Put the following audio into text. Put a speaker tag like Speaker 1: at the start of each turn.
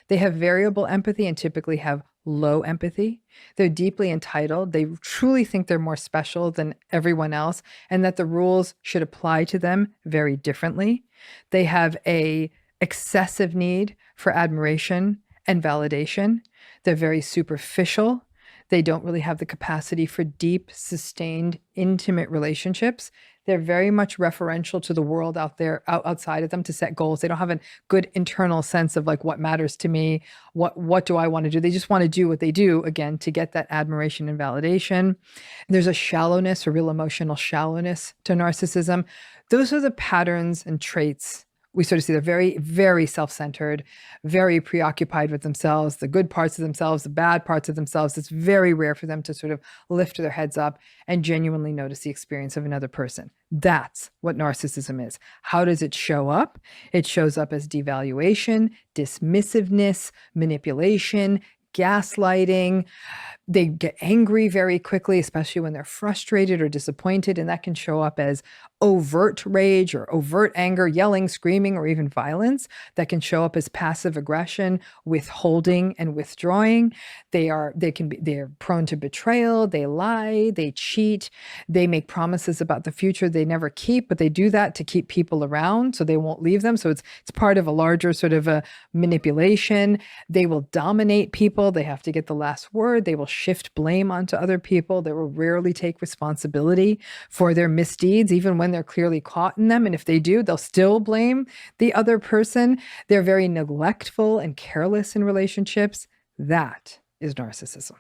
Speaker 1: They have variable empathy and typically have low empathy. They're deeply entitled. They truly think they're more special than everyone else and that the rules should apply to them very differently. They have a excessive need for admiration and validation. They're very superficial. They don't really have the capacity for deep, sustained, intimate relationships. They're very much referential to the world out there, outside of them, to set goals. They don't have a good internal sense of like what matters to me, what do I want to do. They just want to do what they do, again, to get that admiration and validation. There's a shallowness, a real emotional shallowness to narcissism. Those are the patterns and traits we sort of see. They're very, very self-centered, very preoccupied with themselves, the good parts of themselves, the bad parts of themselves. It's very rare for them to sort of lift their heads up and genuinely notice the experience of another person. That's what narcissism is. How does it show up? It shows up as devaluation, dismissiveness, manipulation, gaslighting. They get angry very quickly, especially when they're frustrated or disappointed, and that can show up as overt rage or overt anger, yelling, screaming, or even violence. That can show up as passive aggression, withholding and withdrawing. They're prone to betrayal, they lie, they cheat, they make promises about the future they never keep, but they do that to keep people around so they won't leave them. So it's part of a larger sort of a manipulation. They will dominate people. They have to get the last word. They will shift blame onto other people. They will rarely take responsibility for their misdeeds, even when they're clearly caught in them. And if they do, they'll still blame the other person. They're very neglectful and careless in relationships. That is narcissism.